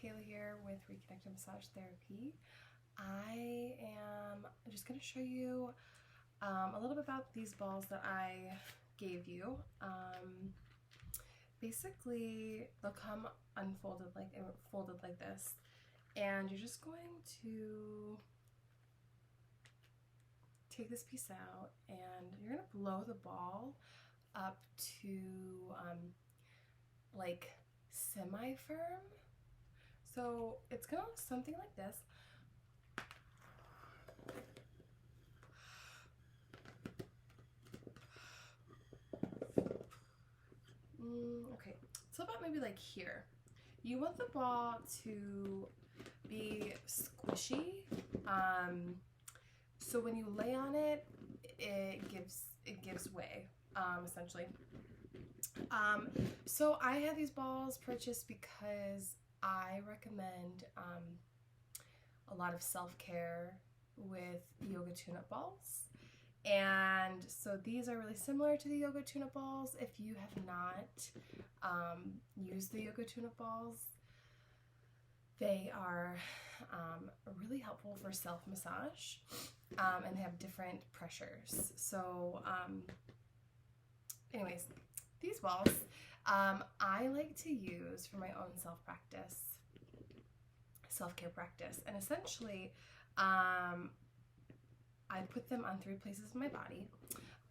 Kayla here with Reconnected Massage Therapy. I am just going to show you a little bit about these balls that I gave you. Basically, they'll come unfolded folded like this, and you're just going to take this piece out, and you're going to blow the ball up to like semi-firm. So it's gonna look something like this. Okay, so about maybe like here. You want the ball to be squishy, so when you lay on it, it gives way, essentially. So I had these balls purchased because I recommend a lot of self-care with yoga tune-up balls. And so these are really similar to the yoga tune-up balls. If you have not used the yoga tune-up balls, they are really helpful for self-massage, and they have different pressures. So anyways, these balls I like to use for my own self-care practice, and essentially I put them on 3 places in my body.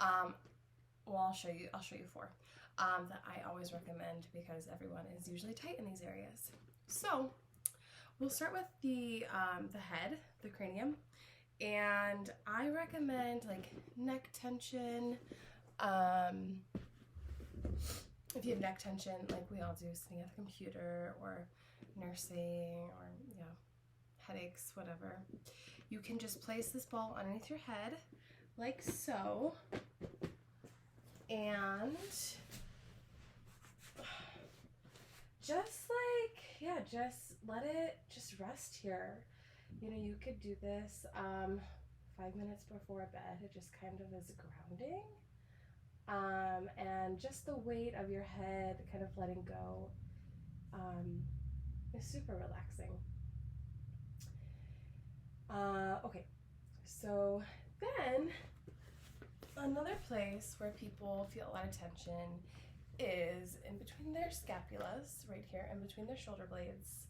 Well, I'll show you 4 that I always recommend because everyone is usually tight in these areas. So we'll start with the head, the cranium, and I recommend like neck tension. If you have neck tension, like we all do, sitting at the computer or nursing, or headaches, whatever, you can just place this ball underneath your head like so, and just let it just rest here. You could do this 5 minutes before bed. It just kind of is grounding. And just the weight of your head kind of letting go is super relaxing. Okay, so then another place where people feel a lot of tension is in between their scapulas, right here, in between their shoulder blades.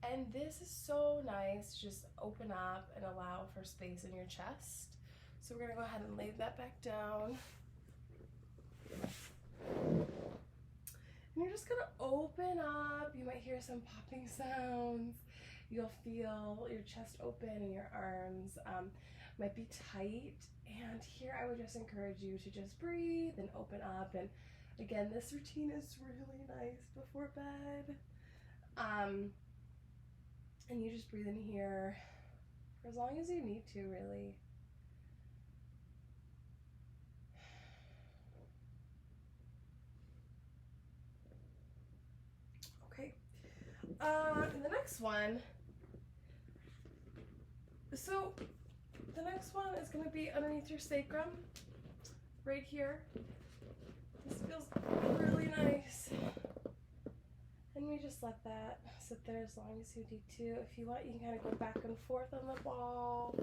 And this is so nice to just open up and allow for space in your chest. So we're gonna go ahead and lay that back down. And you're just gonna open up. You might hear some popping sounds. You'll feel your chest open and your arms might be tight. And here I would just encourage you to just breathe and open up. And again, this routine is really nice before bed. And you just breathe in here for as long as you need to, really. And the next one, so the next one is going to be underneath your sacrum, right here. This feels really nice. And we just let that sit there as long as you need to. If you want, you can kind of go back and forth on the ball,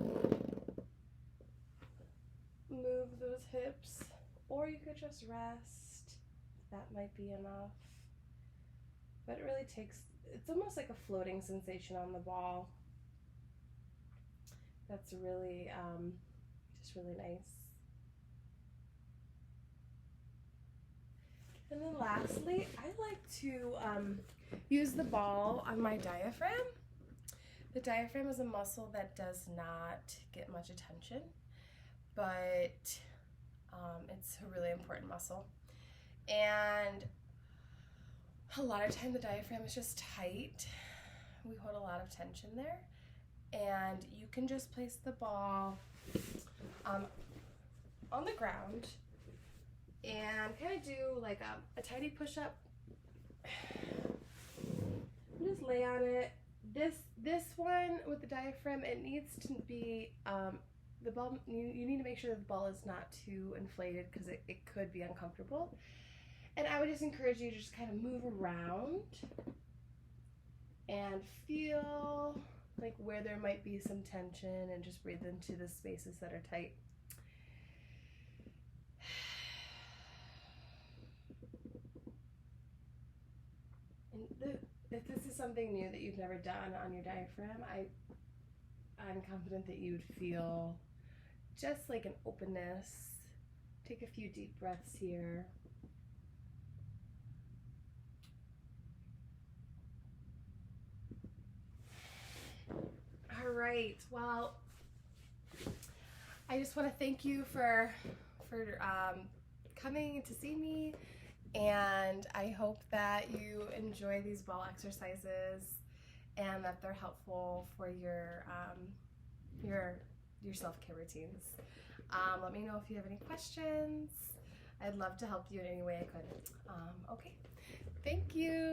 move those hips, or you could just rest. That might be enough. But it really takes, it's almost like a floating sensation on the ball. That's really, just really nice. And then lastly, I like to use the ball on my diaphragm. The diaphragm is a muscle that does not get much attention, but it's a really important muscle. And a lot of time the diaphragm is just tight. We hold a lot of tension there. And you can just place the ball on the ground and kind of do like a tiny push-up. Just lay on it. This one with the diaphragm, it needs to be the ball. You need to make sure that the ball is not too inflated because it could be uncomfortable. And I would just encourage you to just kind of move around and feel like where there might be some tension, and just breathe into the spaces that are tight. And if this is something new that you've never done on your diaphragm, I'm confident that you would feel just like an openness. Take a few deep breaths here. All right, well, I just want to thank you for coming to see me, and I hope that you enjoy these ball exercises and that they're helpful for your self-care routines. Let me know if you have any questions. I'd love to help you in any way I could. Okay, thank you.